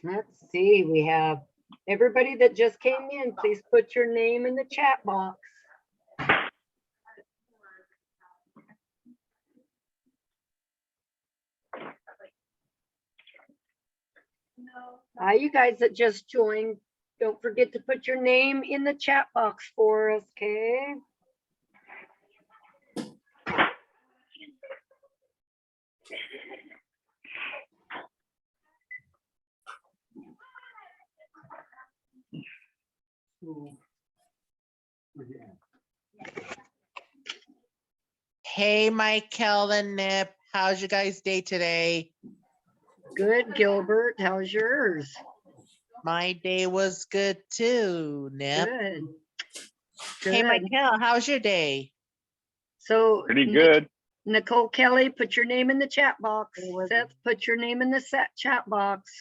Let's see, we have everybody that just came in, please put your name in the chat box. Hi, you guys that just joined, don't forget to put your name in the chat box for us, okay? Hey, Michael and Nip, how's your guys' day today? Good, Gilbert, how's yours? My day was good too, Nip. Good. Hey, Good. Michael, how's your day? So Pretty good. Nicole Kelly, put your name in the chat box. Seth, put your name in the chat box.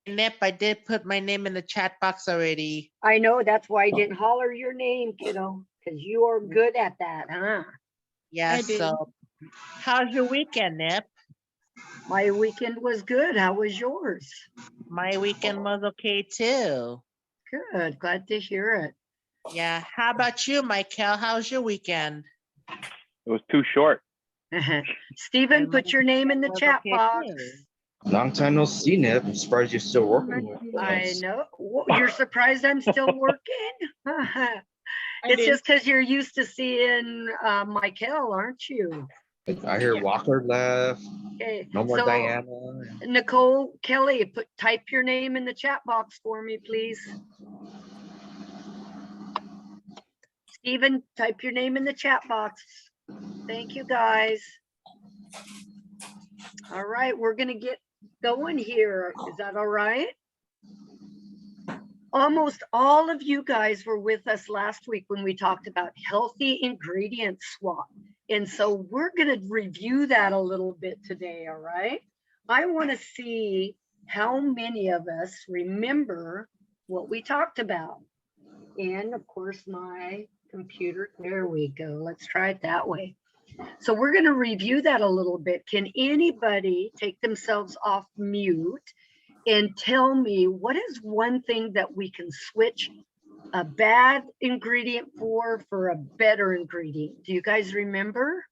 Nip, I did put my name in the chat box already. I know, that's why I didn't holler your name, kiddo, because you are good at that, huh? Yeah, I did. so how's your weekend, Nip? My weekend was good. How was yours? My weekend was okay too. Good, glad to hear it. Yeah, how about you, Michael? How's your weekend? It was too short. Stephen, put your name in the Was chat okay, box. too. Long time no see, Nip. I'm surprised you're still working with I us. know. You're surprised I'm still working? It's just because you're used to seeing Michael, aren't you? I hear Walker left. Okay. No more so, Diana. Nicole Kelly, type your name in the chat box for me, please. Stephen, type your name in the chat box. Thank you, guys. All right, we're gonna get going here. Is that all right? Almost all of you guys were with us last week when we talked about healthy ingredient swap. And so we're gonna review that a little bit today, all right? I wanna see how many of us remember what we talked about. And of course, my computer, there we go. Let's try it that way. So we're going to review that a little bit. Can anybody take themselves off mute and tell me what is one thing that we can switch a bad ingredient for a better ingredient? Do you guys remember?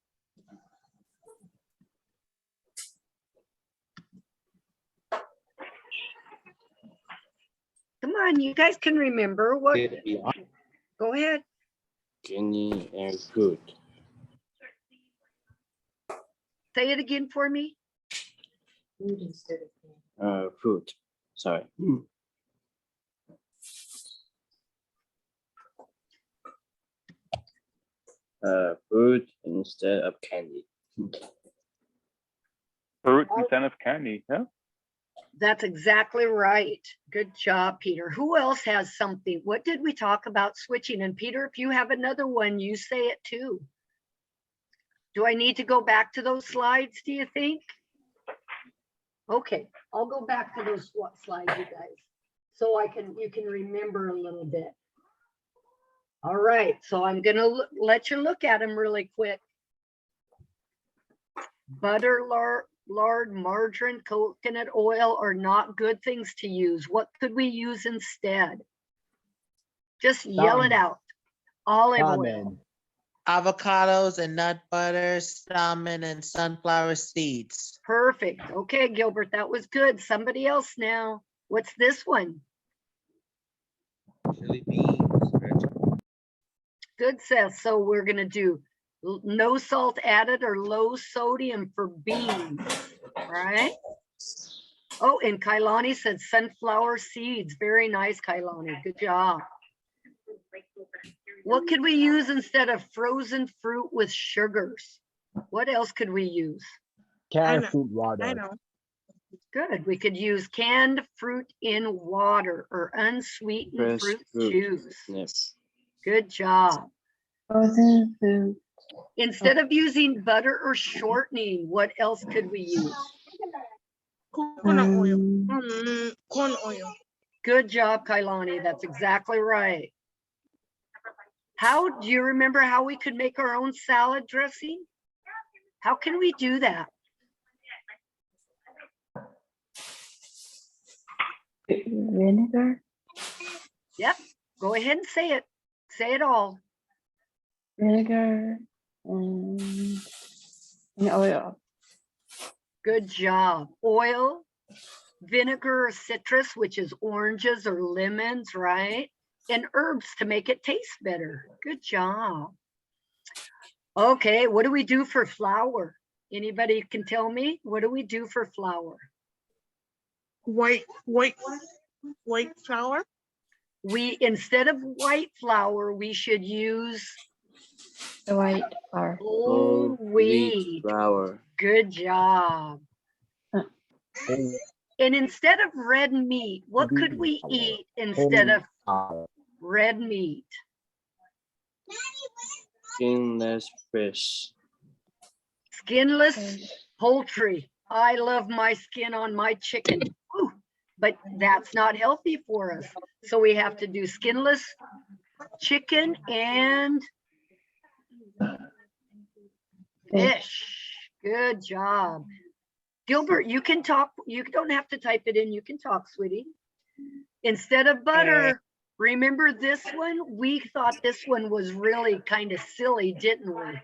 Come on, you guys can remember what. Go ahead. Guinea and good. Say it again for me. Food instead of Food. Sorry. Food instead of candy. Fruit instead of candy. Yeah. That's exactly right. Good job, Peter. Who else has something? What did we talk about switching? And Peter, if you have another one, you say it too. Do I need to go back to those slides, do you think? Okay, I'll go back to those slides, you guys, so you can remember a little bit. All right, so I'm gonna let you look at them really quick. Butter, lard, margarine, coconut oil are not good things to use. What could we use instead? Just yell it out. Olive oil. Avocados and nut butter, salmon and sunflower seeds. Perfect. Okay, Gilbert, that was good. Somebody else now. What's this one? Chili beans. Good, Seth. So we're gonna do no salt added or low sodium for beans, right? Oh, and Kailani said sunflower seeds. Very nice, Kailani. Good job. What could we use instead of frozen fruit with sugars? What else could we use? Canned fruit water. I know. Good. We could use canned fruit in water or unsweetened Fresh fruit fruit. juice. Yes. Good job. Frozen food. Instead of using butter or shortening, what else could we use? Coconut oil. Corn oil. Good job, Kailani. That's exactly right. How do you remember how we could make our own salad dressing? How can we do that? Vinegar. Go ahead and say it. Say it all. Vinegar and oil. Good job. Oil, vinegar, or citrus, which is oranges or lemons, right? And herbs to make it taste better. Good job. Okay, what do we do for flour? Anybody can tell me? What do we do for flour? White flour. We, instead of white flour, we should use The white flour. whole wheat. flour. Good job. And instead of red meat, what could we eat instead of red meat? Skinless fish. Skinless poultry. I love my skin on my chicken. Ooh, but that's not healthy for us. So we have to do skinless chicken and fish. Good job. Gilbert, you can talk. You don't have to type it in. You can talk, sweetie. Instead of butter, remember this one? We thought this one was really kind of silly, didn't we?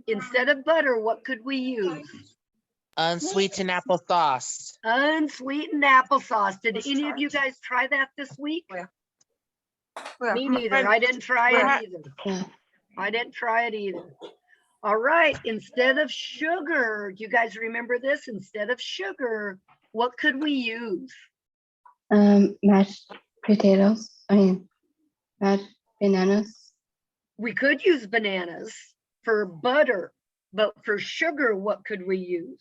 Instead of butter, what could we use? Unsweetened applesauce. Unsweetened applesauce. Did any of you guys try that this week? Me neither. I didn't try it either. I didn't try it either. All right. Instead of sugar, do you guys remember this? Instead of sugar, what could we use? Mashed potatoes. Mashed bananas. We could use bananas for butter, but for sugar, what could we use?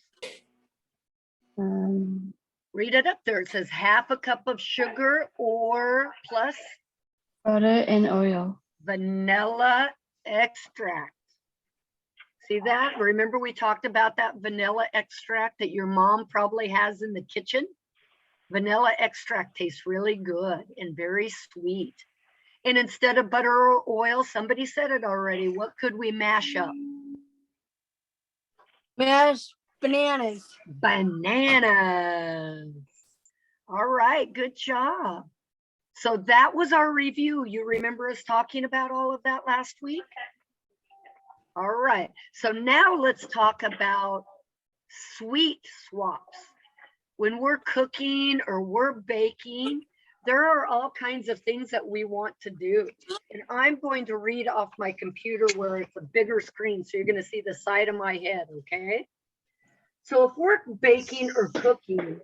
Read it up there. It says half a cup of sugar or plus Butter and oil. vanilla extract. See that? Remember we talked about that vanilla extract that your mom probably has in the kitchen? Vanilla extract tastes really good and very sweet. And instead of butter or oil, somebody said it already, what could we mash up? Mashed bananas. Bananas. All right, good job. So that was our review. You remember us talking about all of that last week? All right, so now let's talk about sweet swaps. When we're cooking or we're baking, there are all kinds of things that we want to do. And I'm going to read off my computer where it's a bigger screen, so you're going to see the side of my head, okay? So if we're baking or cooking,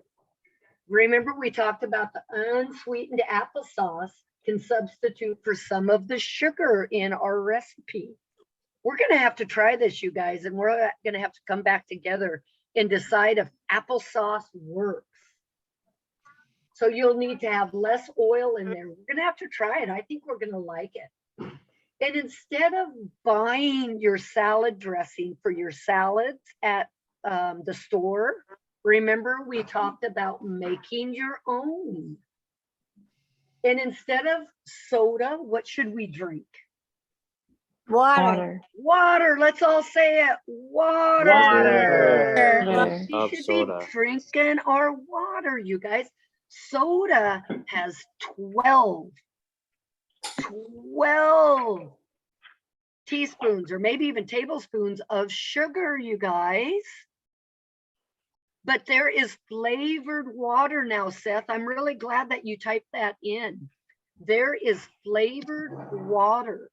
remember we talked about the unsweetened applesauce can substitute for some of the sugar in our recipe. We're going to have to try this, you guys, and we're going to have to come back together and decide if applesauce works. So you'll need to have less oil in there. We're going to have to try it. I think we're going to like it. And instead of buying your salad dressing for your salads at the store, remember we talked about making your own. And instead of soda, what should we drink? Water. Water. Let's all say it. Water. Water. We should be drinking our water, you guys. Soda has 12 teaspoons or maybe even tablespoons of sugar, you guys. But there is flavored water now, Seth. I'm really glad that you typed that in. There is flavored water.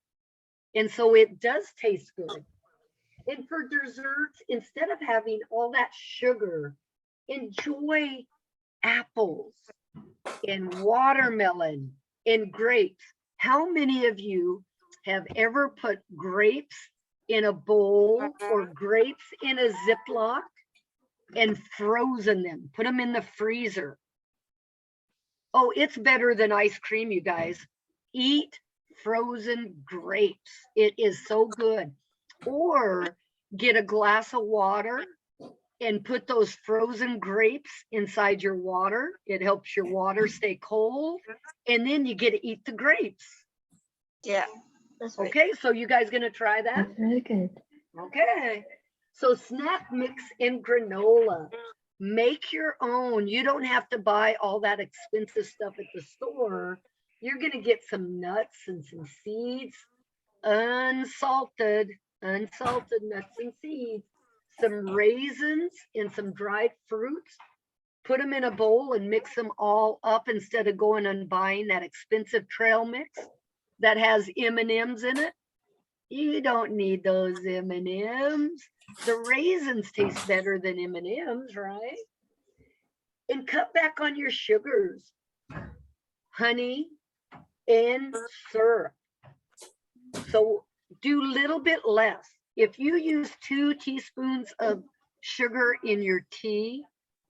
And so it does taste good. And for desserts, instead of having all that sugar, enjoy apples and watermelon and grapes. How many of you have ever put grapes in a bowl or grapes in a Ziploc and frozen them, put them in the freezer? Oh, it's better than ice cream, you guys. Eat frozen grapes. It is so good. Or get a glass of water and put those frozen grapes inside your water. It helps your water stay cold. And then you get to eat the grapes. Yeah. That's right. Okay, so you guys gonna try that? That's really good. Okay. So snack mix and granola. Make your own. You don't have to buy all that expensive stuff at the store. You're gonna get some nuts and some seeds, unsalted nuts and seeds, some raisins and some dried fruits. Put them in a bowl and mix them all up instead of going and buying that expensive trail mix that has M&Ms in it. You don't need those M&Ms. The raisins taste better than M&Ms, right? And cut back on your sugars, honey and syrup. So do a little bit less. If you use 2 teaspoons of sugar in your tea,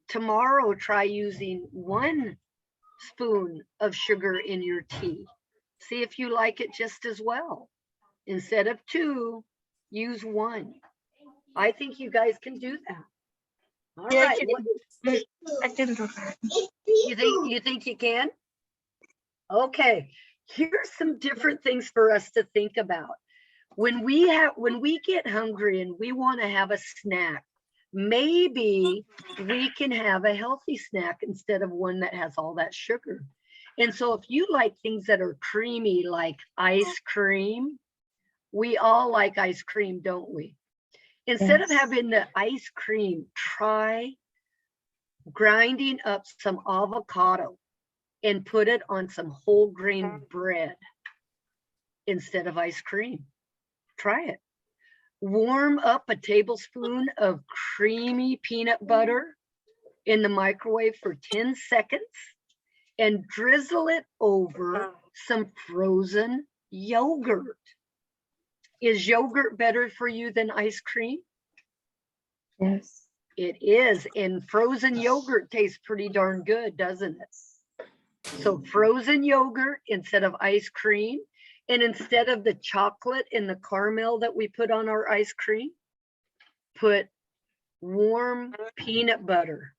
tomorrow try using 1 spoon of sugar in your tea. See if you like it just as well. Instead of 2, use 1. I think you guys can do that. All Yeah, I right. can. I can do that. You think you can? Okay. Here's some different things for us to think about. When we get hungry and we want to have a snack, maybe we can have a healthy snack instead of one that has all that sugar. And so if you like things that are creamy, like ice cream, we all like ice cream, don't we? Instead of Yes. having the ice cream, try grinding up some avocado and put it on some whole grain bread instead of ice cream. Try it. Warm up a tablespoon of creamy peanut butter in the microwave for 10 seconds and drizzle it over some frozen yogurt. Is yogurt better for you than ice cream? Yes. It is, and frozen yogurt tastes pretty darn good, doesn't it? So frozen yogurt instead of ice cream, and instead of the chocolate and the caramel that we put on our ice cream, put warm peanut butter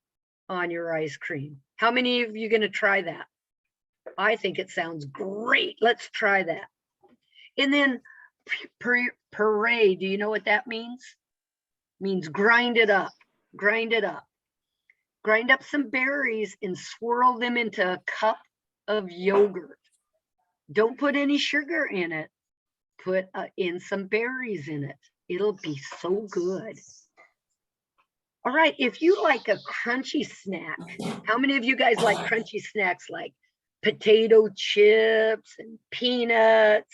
on your ice cream. How many of you gonna try that? I think it sounds great. Let's try that. And then puree, do you know what that means? Means grind it up, grind it up. Grind up some berries and swirl them into a cup of yogurt. Don't put any sugar in it. Put in some berries in it. It'll be so good. All right, if you like a crunchy snack, how many of you guys like crunchy snacks like potato chips and peanuts?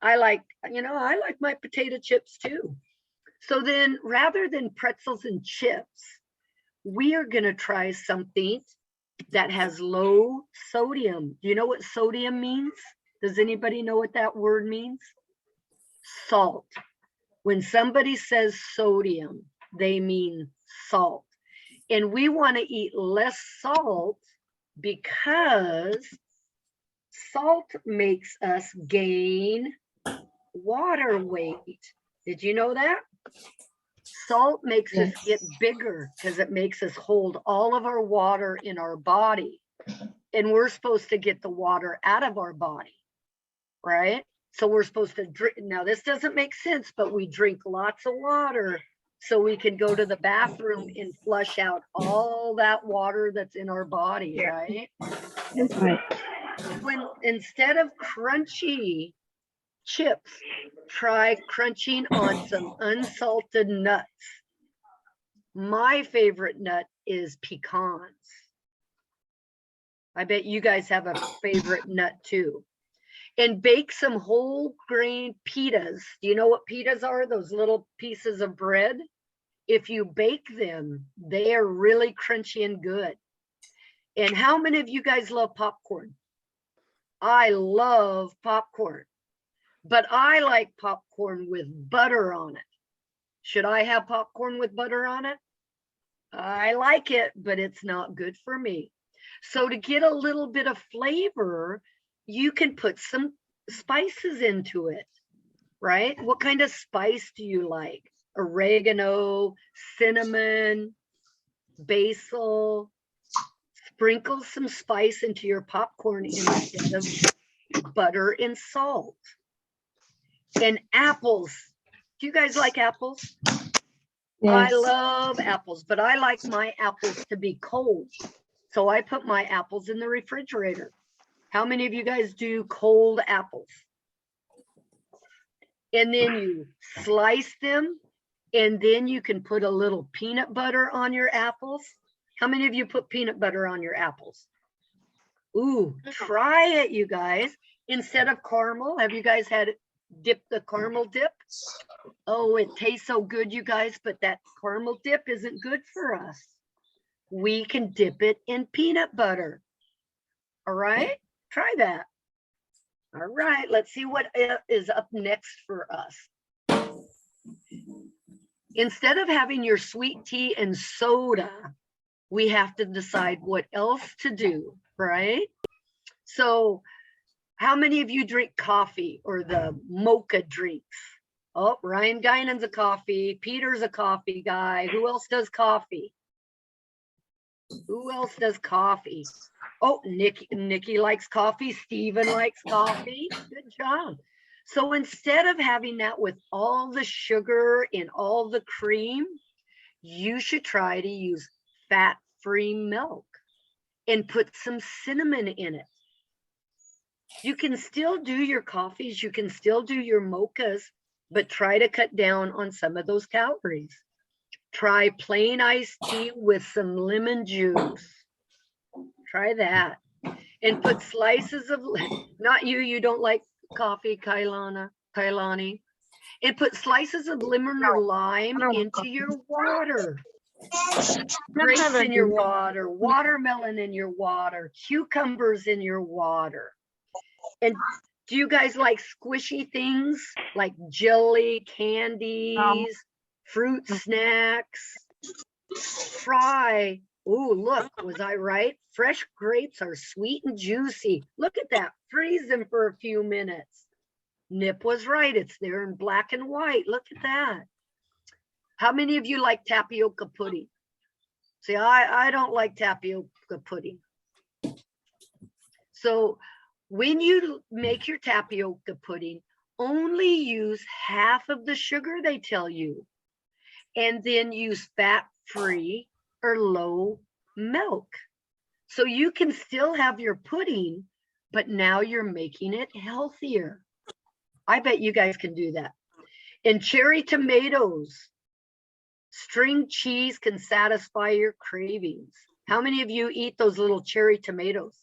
I like my potato chips too. So then rather than pretzels and chips, we are gonna try something that has low sodium. Do you know what sodium means? Does anybody know what that word means? Salt. When somebody says sodium, they mean salt. And we want to eat less salt because salt makes us gain water weight. Did you know that? Salt makes us get bigger because it makes us hold all of our water in our body. And we're supposed to get the water out of our body, right? So we're supposed to drink. Now, this doesn't make sense, but we drink lots of water so we can go to the bathroom and flush out all that water that's in our body, right? Right. When instead of crunchy chips, try crunching on some unsalted nuts. My favorite nut is pecans. I bet you guys have a favorite nut too. And bake some whole grain pitas. Do you know what pitas are? Those little pieces of bread. If you bake them, they are really crunchy and good. And how many of you guys love popcorn? I love popcorn, but I like popcorn with butter on it. Should I have popcorn with butter on it? I like it, but it's not good for me. So to get a little bit of flavor, you can put some spices into it, right? What kind of spice do you like? Oregano, cinnamon, basil. Sprinkle some spice into your popcorn instead of butter and salt. And apples. Do you guys like apples? I Yes. love apples, but I like my apples to be cold. So I put my apples in the refrigerator. How many of you guys do cold apples? And then you slice them, and then you can put a little peanut butter on your apples. How many of you put peanut butter on your apples? Ooh, try it, you guys. Instead of caramel, have you guys had dip the caramel dip? Oh, it tastes so good, you guys, but that caramel dip isn't good for us. We can dip it in peanut butter. All right, try that. All right, let's see what is up next for us. Instead of having your sweet tea and soda, we have to decide what else to do, right? So how many of you drink coffee or the mocha drinks? Oh, Ryan Guinan's a coffee. Peter's a coffee guy. Who else does coffee? Who else does coffee? Oh, Nikki likes coffee. Steven likes coffee. Good job. So instead of having that with all the sugar and all the cream, you should try to use fat-free milk and put some cinnamon in it. You can still do your coffees, you can still do your mochas, but try to cut down on some of those calories. Try plain iced tea with some lemon juice. Try that. And put slices of, not you, you don't like coffee, Kailani. And put slices of lemon or lime into your water. Grapes in your water, watermelon in your water, cucumbers in your water. And do you guys like squishy things like jelly, candies, fruit snacks? Try, oh, look, was I right? Fresh grapes are sweet and juicy. Look at that, freeze them for a few minutes. Nip was right, it's there in black and white. Look at that. How many of you like tapioca pudding? See, I don't like tapioca pudding. So when you make your tapioca pudding, only use half of the sugar they tell you, and then use fat-free or low milk. So you can still have your pudding, but now you're making it healthier. I bet you guys can do that. And cherry tomatoes, string cheese can satisfy your cravings. How many of you eat those little cherry tomatoes?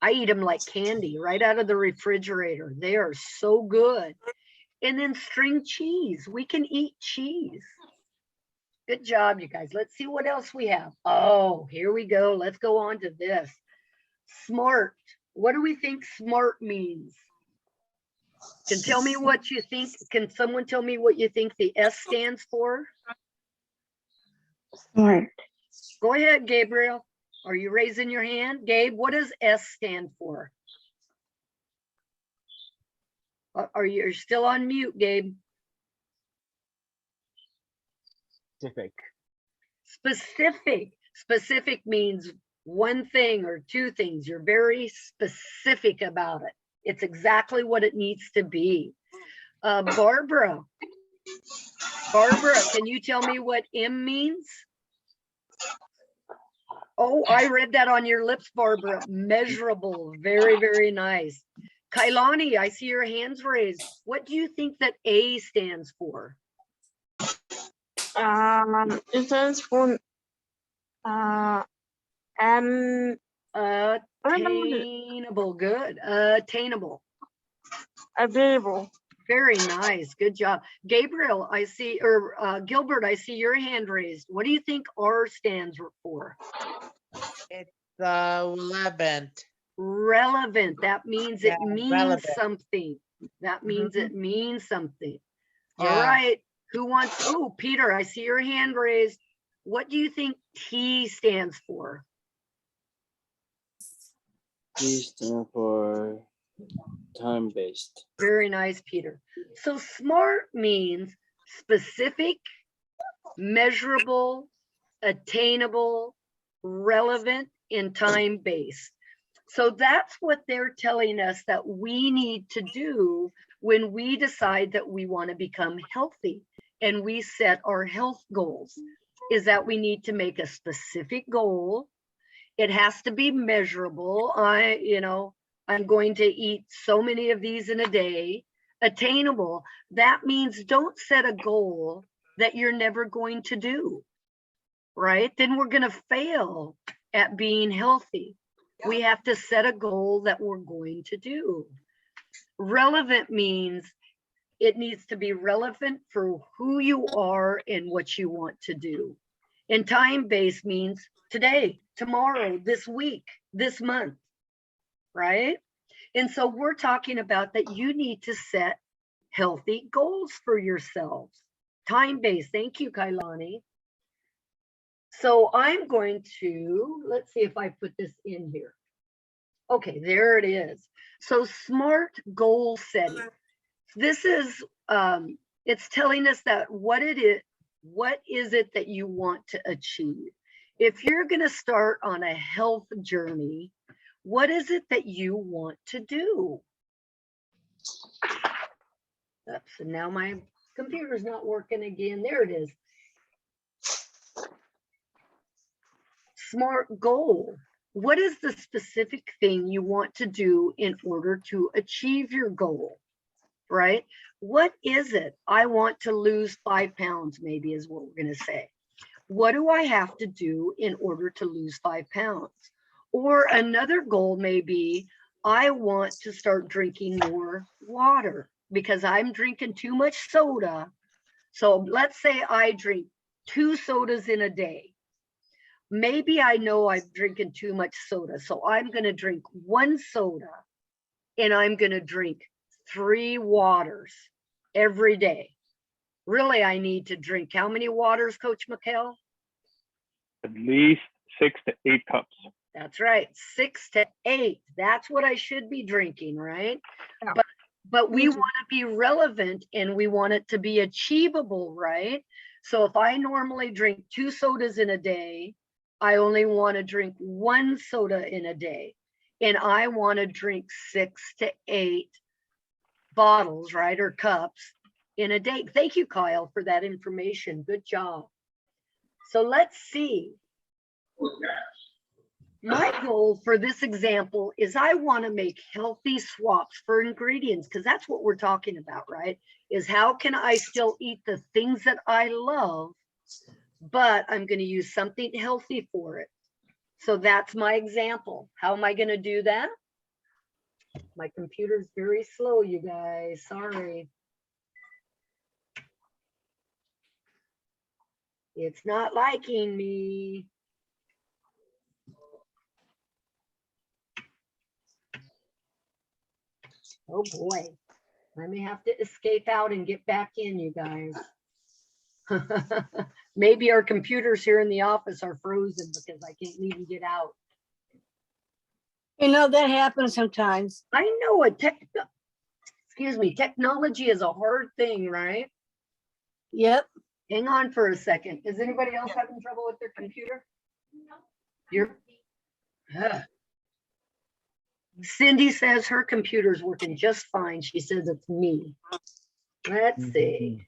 I eat them like candy right out of the refrigerator. They are so good. And then string cheese, we can eat cheese. Good job, you guys. Let's see what else we have. Oh, here we go. Let's go on to this. Smart. What do we think smart means? Can tell me what you think. Can someone tell me what you think the S stands for? Smart. Go ahead, Gabriel. Are you raising your hand? Gabe, what does S stand for? Are you still on mute, Gabe? Specific. Specific. Specific means one thing or two things. You're very specific about it. It's exactly what it needs to be. Barbara, can you tell me what M means? Oh, I read that on your lips, Barbara. Measurable. Very, very nice. Kailani, I see your hands raised. What do you think that A stands for? It stands for Attainable. Good. Attainable. available. Very nice. Good job. Gabriel, I see, or Gilbert, I see your hand raised. What do you think R stands for? It's relevant. Relevant. That means it Yeah, means relevant. something. That means it means something. All Yeah. right. Who wants, oh, Peter, I see your hand raised. What do you think T stands for? T stands for time-based. Very nice, Peter. So SMART means specific, measurable, attainable, relevant, and time-based. So that's what they're telling us that we need to do when we decide that we want to become healthy. and we set our health goals is that we need to make a specific goal. It has to be measurable. I'm going to eat so many of these in a day. Attainable. That means don't set a goal that you're never going to do, right? Then we're going to fail at being healthy. We have to set a goal that we're going to do. Relevant means it needs to be relevant for who you are and what you want to do. And time-based means today, tomorrow, this week, this month, right? And so we're talking about that you need to set healthy goals for yourselves. Time-based, thank you, Kailani. So I'm going to, let's see if I put this in here. Okay, there it is. So SMART goal setting. This is, it's telling us that what is it that you want to achieve? If you're gonna start on a health journey, what is it that you want to do? Oops, and now my computer's not working again. There it is. SMART goal. What is the specific thing you want to do in order to achieve your goal, right? What is it? I want to lose 5 pounds, maybe is what we're going to say. What do I have to do in order to lose 5 pounds? Or another goal may be, I want to start drinking more water because I'm drinking too much soda. So let's say I drink 2 sodas in a day. Maybe I know I'm drinking too much soda, so I'm going to drink 1 soda and I'm going to drink 3 waters every day. Really, I need to drink how many waters, Coach McHale? At least 6 to 8 cups. That's right, 6 to 8. That's what I should be drinking, right? Yeah. But we want to be relevant and we want it to be achievable, right? So if I normally drink 2 sodas in a day, I only want to drink 1 soda in a day, and I want to drink 6 to 8 bottles, right, or cups in a day. Thank you, Kyle, for that information. Good job. So let's see. My goal for this example is I want to make healthy swaps for ingredients, because that's what we're talking about, right? Is how can I still eat the things that I love, but I'm going to use something healthy for it. So that's my example. How am I going to do that? My computer's very slow, you guys. Sorry. It's not liking me. Oh boy. I may have to escape out and get back in, you guys. Maybe our computers here in the office are frozen because I can't even get out. You know, that happens sometimes. I know it. Excuse me. Technology is a hard thing, right? Yep. Hang on for a second. Is anybody else having trouble with their computer? You're. Cindy says her computer's working just fine. She says it's me. Let's see.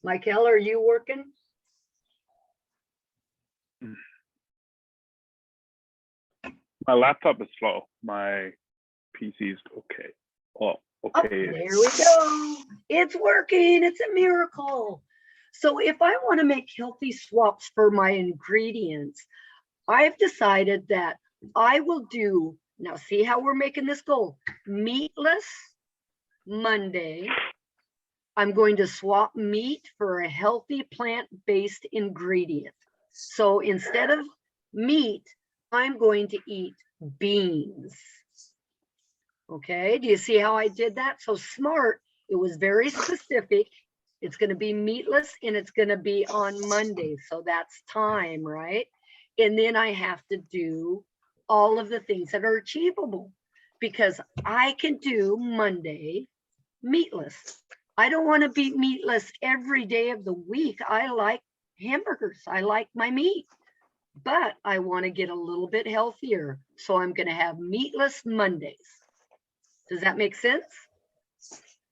Michael, are you working? My laptop is slow. My PC is okay. Oh, Oh, okay. there we go. It's working. It's a miracle. So if I want to make healthy swaps for my ingredients, I've decided that I will do, now see how we're making this goal, meatless Monday. I'm going to swap meat for a healthy plant-based ingredient. So instead of meat, I'm going to eat beans. Okay, do you see how I did that? So SMART, it was very specific. It's going to be meatless and it's going to be on Monday. So that's time, right? And then I have to do all of the things that are achievable because I can do Monday meatless. I don't want to be meatless every day of the week. I like hamburgers. I like my meat, but I want to get a little bit healthier. So I'm going to have meatless Mondays. Does that make sense?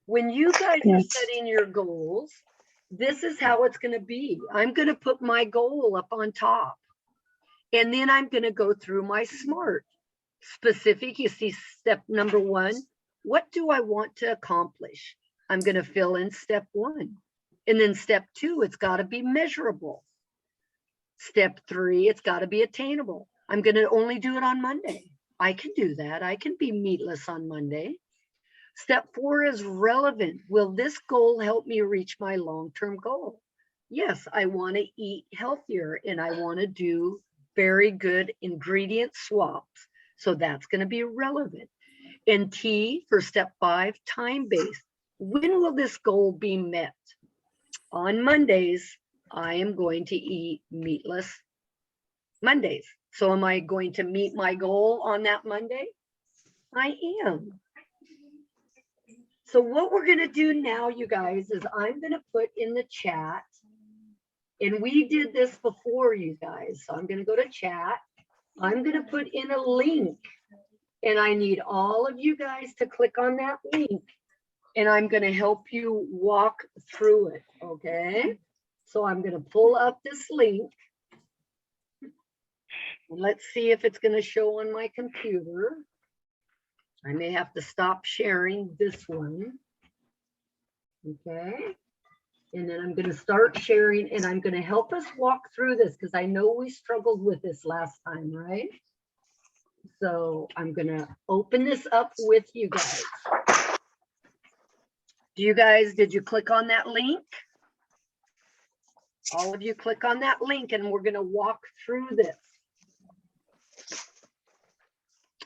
When you guys are Yes. setting your goals, this is how it's going to be. I'm going to put my goal up on top. And then I'm going to go through my SMART. Specific, you see step number 1. What do I want to accomplish? I'm going to fill in step 1. And then step 2, it's got to be measurable. Step 3, it's got to be attainable. I'm going to only do it on Monday. I can do that. I can be meatless on Monday. Step 4 is relevant. Will this goal help me reach my long-term goal? Yes, I want to eat healthier and I want to do very good ingredient swaps. So that's going to be relevant. And T for step 5, time-based. When will this goal be met? On Mondays, I am going to eat meatless Mondays. So am I going to meet my goal on that Monday? I am. So what we're going to do now, you guys, is I'm going to put in the chat, and we did this before, you guys. So I'm going to go to chat. I'm going to put in a link, and I need all of you guys to click on that link, and I'm going to help you walk through it, okay? So I'm going to pull up this link. And let's see if it's going to show on my computer. I may have to stop sharing this one. Okay. And then I'm going to start sharing, and I'm going to help us walk through this because I know we struggled with this last time, right? So I'm going to open this up with you guys. Did you click on that link? All of you click on that link and we're going to walk through this.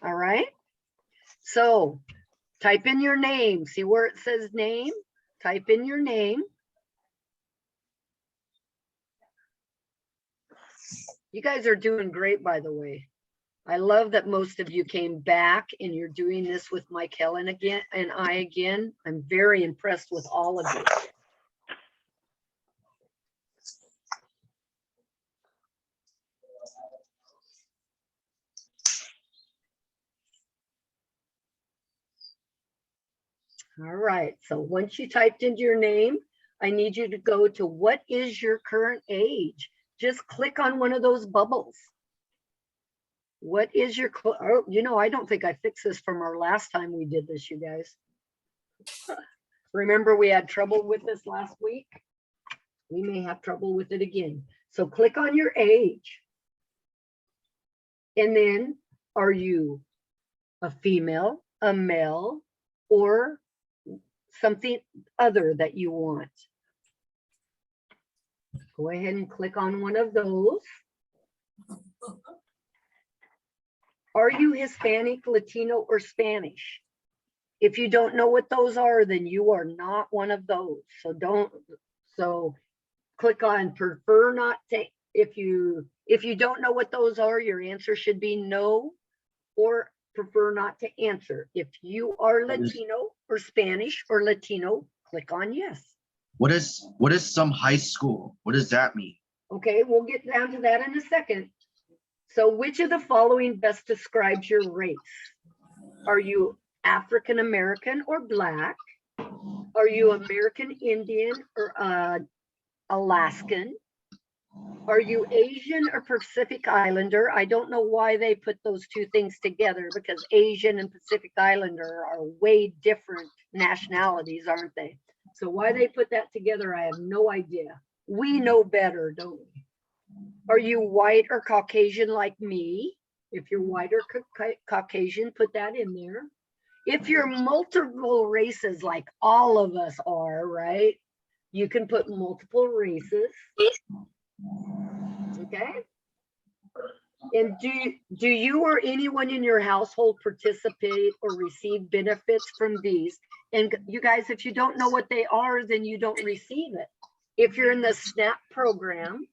All right. So type in your name. See where it says name? Type in your name. You guys are doing great, by the way. I love that most of you came back and you're doing this with Mike Helen again and I again. I'm very impressed with all of you. All right, so once you typed into your name, I need you to go to what is your current age? Just click on one of those bubbles. What is your, oh, you know, I don't think I fixed this from our last time we did this, you guys. Remember we had trouble with this last week? We may have trouble with it again. So click on your age. And then, are you a female, a male, or something other that you want? Go ahead and click on one of those. Are you Hispanic, Latino, or Spanish? If you don't know what those are, then you are not one of those. So click on prefer not to. If you don't know what those are, your answer should be no or prefer not to answer. If you are Latino or Spanish or Latino, click on yes. What is some high school? What does that mean? Okay, we'll get down to that in a second. So which of the following best describes your race? Are you African American or Black? Are you American Indian or Alaskan? Are you Asian or Pacific Islander? I don't know why they put those two things together because Asian and Pacific Islander are way different nationalities, aren't they? So why they put that together, I have no idea. We know better, don't we? Are you white or Caucasian like me? If you're white or Caucasian, put that in there. If you're multiple races like all of us are, right? You can put multiple races. Okay. And do you or anyone in your household participate or receive benefits from these? And you guys, if you don't know what they are, then you don't receive it. If you're in the SNAP program,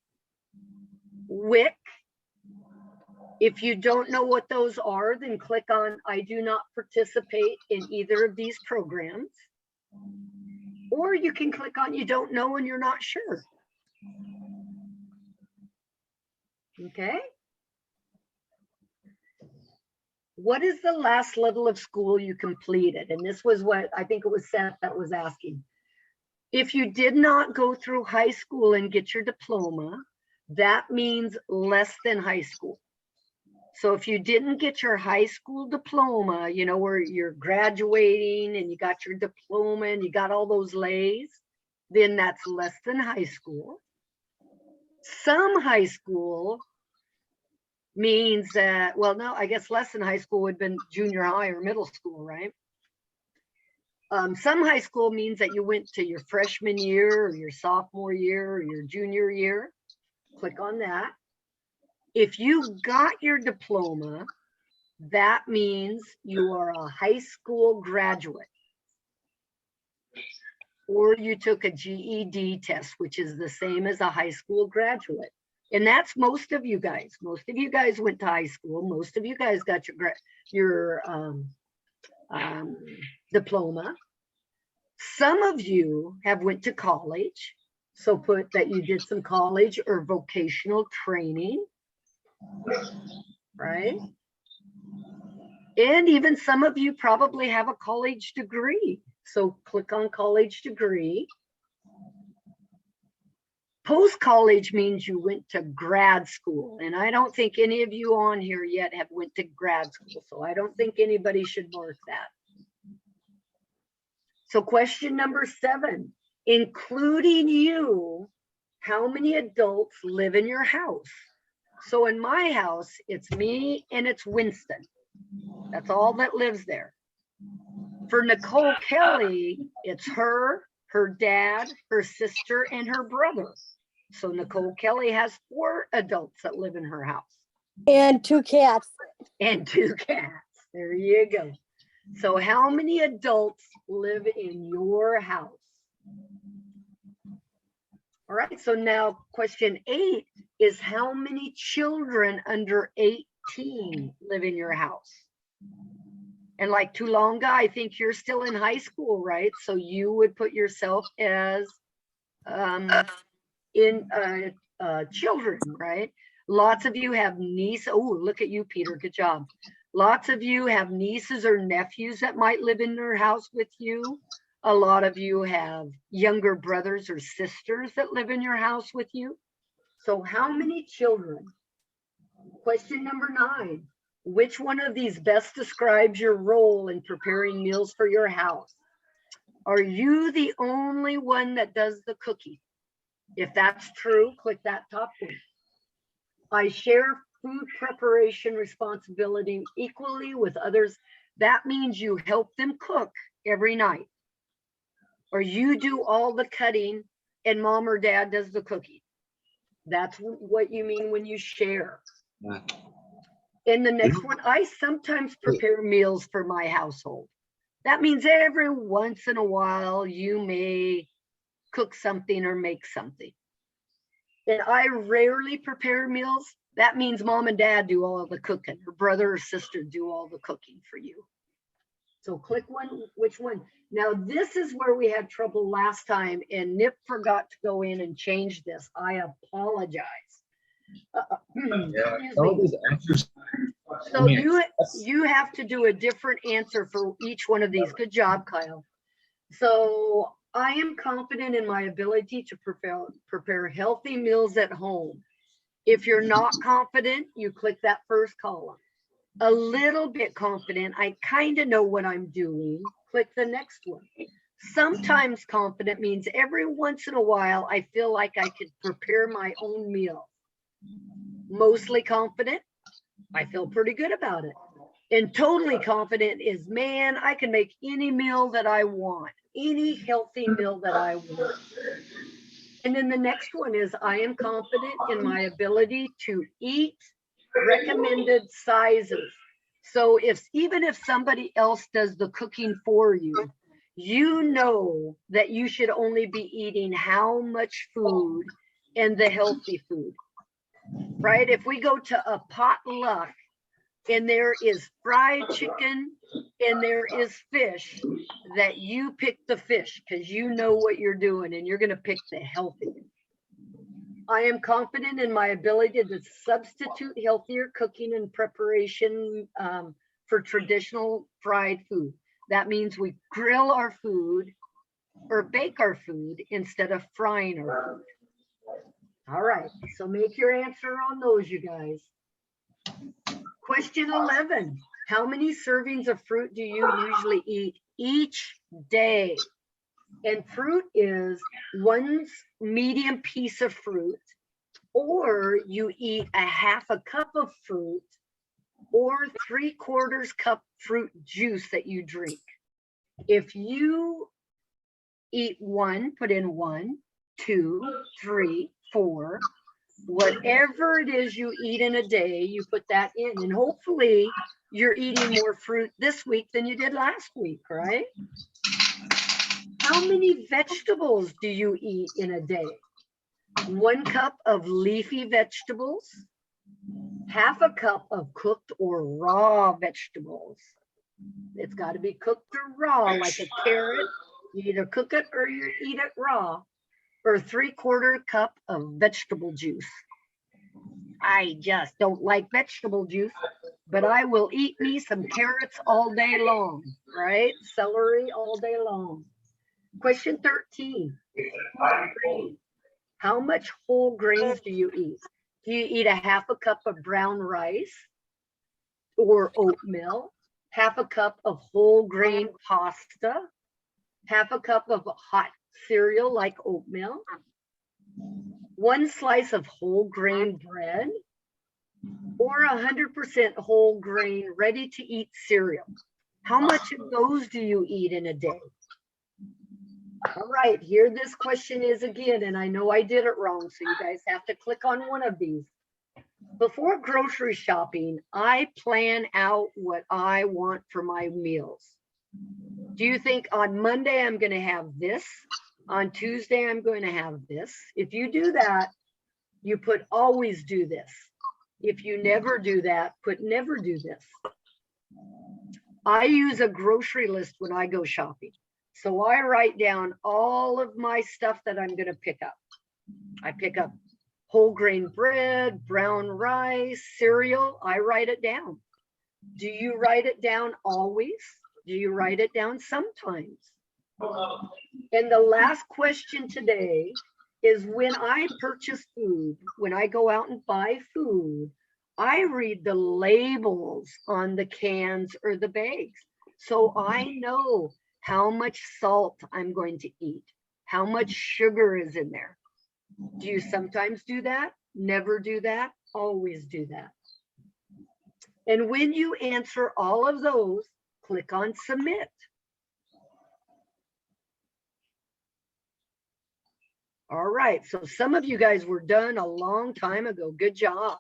WIC, if you don't know what those are, then click on I do not participate in either of these programs. Or you can click on you don't know and you're not sure. Okay. What is the last level of school you completed? And this was what I think it was Seth that was asking. If you did not go through high school and get your diploma, that means less than high school. So if you didn't get your high school diploma, you know, where you're graduating and you got your diploma and you got all those lays, then that's less than high school. Some high school means that, well, no, I guess less than high school would have been junior high or middle school, right? Some high school means that you went to your freshman year or your sophomore year or your junior year. Click on that. If you got your diploma, that means you are a high school graduate. Or you took a GED test, which is the same as a high school graduate. And that's most of you guys. Most of you guys went to high school. Most of you guys got your diploma. Some of you have went to college. So put that you did some college or vocational training, right? And even some of you probably have a college degree. So click on college degree. Post-college means you went to grad school. And I don't think any of you on here yet have went to grad school. So I don't think anybody should mark that. So question number 7, including you, how many adults live in your house? So in my house, it's me and it's Winston. That's all that lives there. For Nicole Kelly, it's her, her dad, her sister, and her brother. So Nicole Kelly has 4 adults that live in her house. And 2 cats. And 2 cats. There you go. So how many adults live in your house? All right, so now question 8 is how many children under 18 live in your house? And like Tulonga, I think you're still in high school, right? So you would put yourself as children, right? Lots of you have nieces. Oh, look at you, Peter. Good job. Lots of you have nieces or nephews that might live in their house with you. A lot of you have younger brothers or sisters that live in your house with you. So how many children? Question number 9. Which one of these best describes your role in preparing meals for your house? Are you the only one that does the cooking? If that's true, click that top one. I share food preparation responsibility equally with others. That means you help them cook every night. Or you do all the cutting and mom or dad does the cooking. That's what you mean when you share. Yeah. In the next one, I sometimes prepare meals for my household. That means every once in a while you may cook something or make something. And I rarely prepare meals. That means mom and dad do all of the cooking, or brother or sister do all the cooking for you. So click which one. Now this is where we had trouble last time and Nip forgot to go in and change this. I apologize. Excuse me. So you have to do a different answer for each one of these. Good job, Kyle. So I am confident in my ability to prepare healthy meals at home. If you're not confident, you click that first column. A little bit confident, I kind of know what I'm doing. Click the next one. Sometimes confident means every once in a while, I feel like I could prepare my own meal. Mostly confident, I feel pretty good about it. And totally confident is, man, I can make any meal that I want, any healthy meal that I want. And then the next one is, I am confident in my ability to eat recommended sizes. So even if somebody else does the cooking for you, you know that you should only be eating how much food and the healthy food, right? If we go to a potluck and there is fried chicken and there is fish, that you pick the fish because you know what you're doing and you're going to pick the healthy. I am confident in my ability to substitute healthier cooking and preparation for traditional fried food. That means we grill our food or bake our food instead of frying our food? All right, so make your answer on those, you guys. Question 11, how many servings of fruit do you usually eat each day? And fruit is one medium piece of fruit, or you eat a half a cup of fruit, or 3/4 cup fruit juice that you drink. If you eat one, put in 1, 2, 3, 4, whatever it is you eat in a day, you put that in, and hopefully you're eating more fruit this week than you did last week, right? How many vegetables do you eat in a day? 1 cup of leafy vegetables, half a cup of cooked or raw vegetables. It's got to be cooked or raw, like a carrot. You either cook it or you eat it raw. Or 3/4 cup of vegetable juice. I just don't like vegetable juice, but I will eat me some carrots all day long, right? Celery all day long. Question 13. How much whole grains do you eat? Do you eat a half a cup of brown rice or oatmeal, half a cup of whole grain pasta, half a cup of hot cereal like oatmeal, 1 slice of whole grain bread, or 100% whole grain ready to eat cereal? How much of those do you eat in a day? All right, here this question is again, and I know I did it wrong, so you guys have to click on one of these. Before grocery shopping, I plan out what I want for my meals. Do you think on Monday I'm going to have this? On Tuesday, I'm going to have this. If you do that, you put always do this. If you never do that, put never do this. I use a grocery list when I go shopping. So I write down all of my stuff that I'm going to pick up. I pick up whole grain bread, brown rice, cereal. I write it down. Do you write it down always? Do you write it down sometimes? And the last question today is, when I purchase food, when I go out and buy food, I read the labels on the cans or the bags. So I know how much salt I'm going to eat, how much sugar is in there. Do you sometimes do that? Never do that? Always do that. And when you answer all of those, click on submit. All right, so some of you guys were done a long time ago. Good job.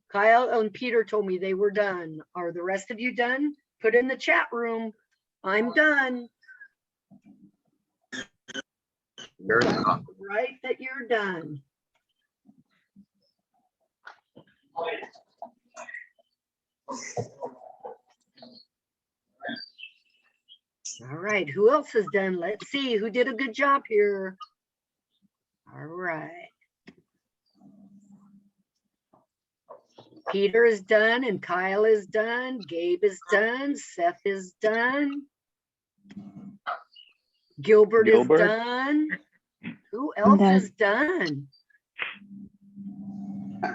Kyle and Peter told me they were done. Are the rest of you done? Put in the chat room, I'm done. Right, that you're done. All right, who else is done? Let's see who did a good job here. All right. Peter is done and Kyle is done. Gabe is done. Seth is done. Gilbert is done. Who else done. is done?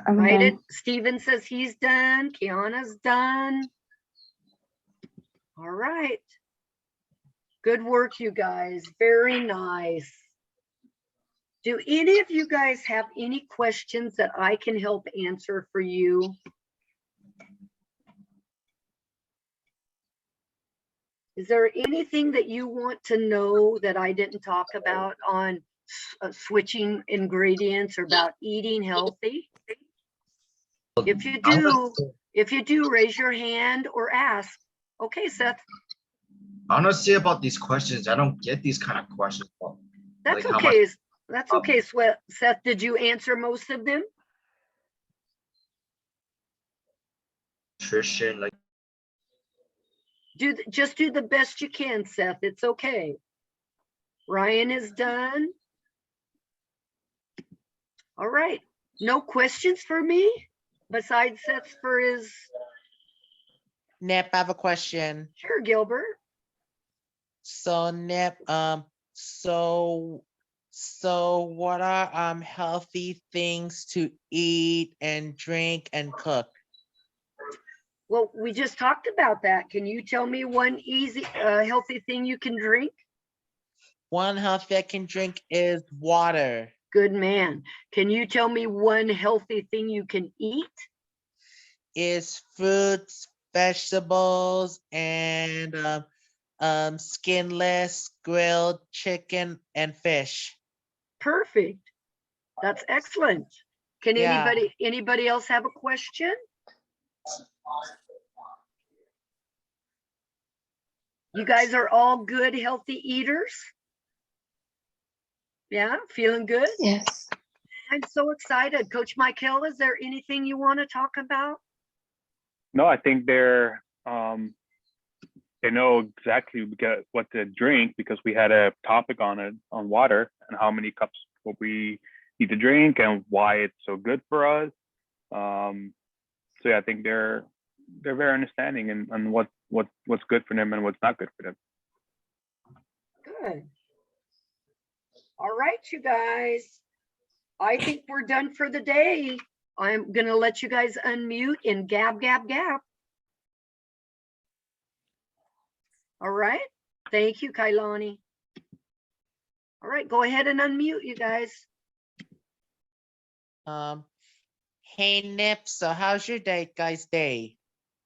I'm Right, done. it. Steven says he's done. Kiana's done. All right. Good work, you guys. Very nice. Do any of you guys have any questions that I can help answer for you? Is there anything that you want to know that I didn't talk about on switching ingredients or about eating healthy? If you do, raise your hand or ask. Okay, Seth. Honestly, about these questions, I don't get these kind of questions. That's Like how okay. That's okay, Seth. Did you answer most of them? Nutrition, like Just do the best you can, Seth. It's okay. Ryan is done. All right. No questions for me besides Seth for his. Nip, I have a question. Sure, Gilbert. So Nip, So, what are healthy things to eat and drink and cook? Well, we just talked about that. Can you tell me one easy, healthy thing you can drink? One healthy I can drink is water. Good man. Can you tell me one healthy thing you can eat? Is fruits, vegetables, and skinless grilled chicken and fish. Perfect. That's excellent. Can Yeah. anybody else have a question? You guys are all good, healthy eaters? Yeah, feeling good? Yes. I'm so excited. Coach Michael, is there anything you want to talk about? No, I think they know exactly what to drink because we had a topic on it on water and how many cups what we need to drink and why it's so good for us. So yeah, I think they're very understanding and what's good for them and what's not good for them. Good. All right, you guys. I think we're done for the day. I'm gonna let you guys unmute and gab, gab, gab. All right. Thank you, Kailani. All right, go ahead and unmute, you guys. Hey Nip, so how's your guys' day?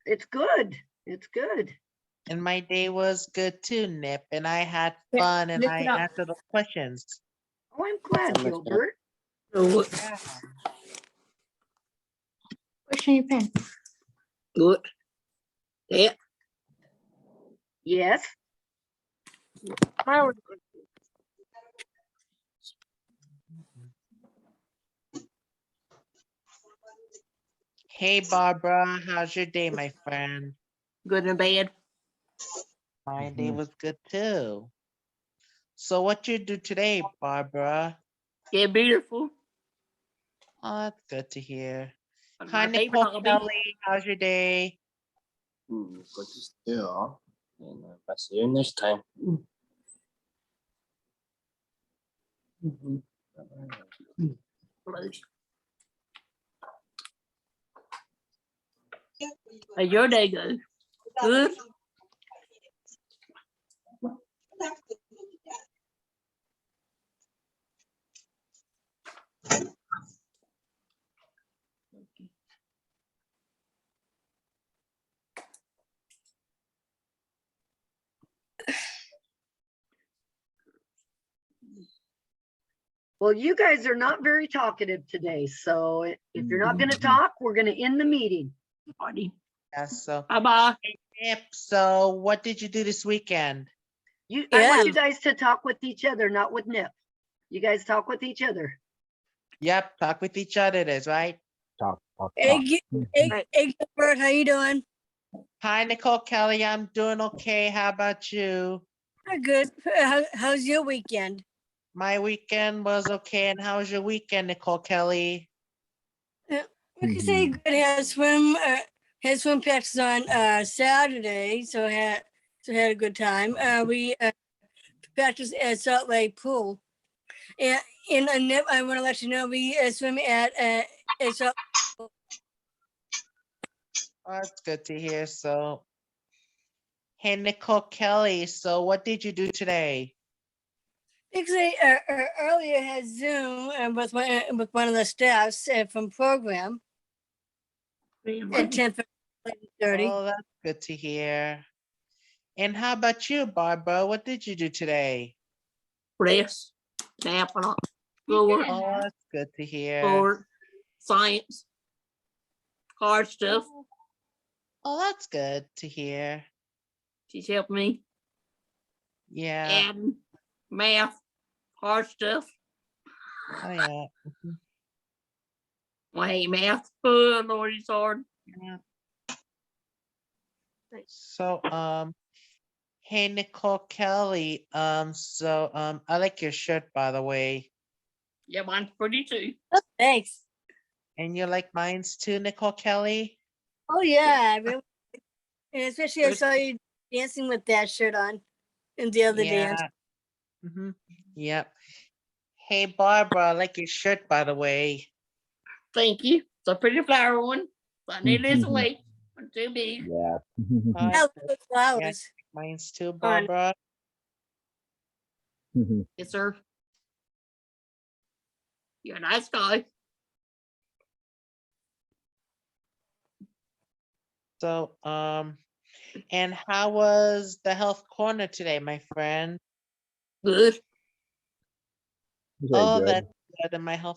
It's good. It's good. And my day was good too, Nip, and I had Yeah, fun and lift I it up. answered the questions. Oh, I'm glad, So much fun. Gilbert. Yeah. Question your pen. Good. Yeah. Yes. I would- Hey Barbara, how's your day, my friend? Good and bad. My day was good too. So what you do today, Barbara? Yeah, beautiful. Oh, that's good to hear. But Hi, my favorite Nicole hobby. Kelly, how's your day? Good to see you all. And I'll see you next time. Blues. How's your day go? Good. Well, you guys are not very talkative today, so if you're not gonna talk, we're gonna end the meeting. Party. Yes, so Bye bye. Nip, so what did you do this weekend? I want you Yeah. guys to talk with each other, not with Nip. You guys talk with each other. Yep, talk with each other, it is, right? Talk, talk, Hey, talk. hey, Gilbert, how you doing? Hi, Nicole Kelly, I'm doing okay. How about you? Good. How's your weekend? My weekend was okay. And how was your weekend, Nicole Kelly? We can say good. Had swim practice on Saturday, so had a good time. We practiced at Salt Lake Pool. And I want to let you know we swim at Salt. Oh, that's good to hear. So, hey, Nicole Kelly, so what did you do today? Actually, earlier had Zoom with one of the staffs from program at 10:30. Oh, that's good to hear. And how about you, Barbara? What did you do today? Rest. Nap and all. Go work. Oh, that's good to hear. Sport. Science. Hard stuff. Oh, that's good to hear. She's helped me. Yeah. Adding. Math. Hard stuff. Oh, yeah. I hate math. Oh Lord, it's hard. Yeah. So, hey, Nicole Kelly, I like your shirt, by the way. Yeah, mine's pretty too. Thanks. And you like mines too, Nicole Kelly? Oh yeah, I really, and especially I saw you dancing with that shirt on in the other dance. Yep. Hey, Barbara, I like your shirt, by the way. Thank you. It's a pretty flower one. But it is away. Too big. Yeah. Uh, I love the flowers. Mine's too, Barbara. Yes, sir. You're a nice guy. So, and how was the health corner today, my friend? Good. Very Oh, good. that's good. And my health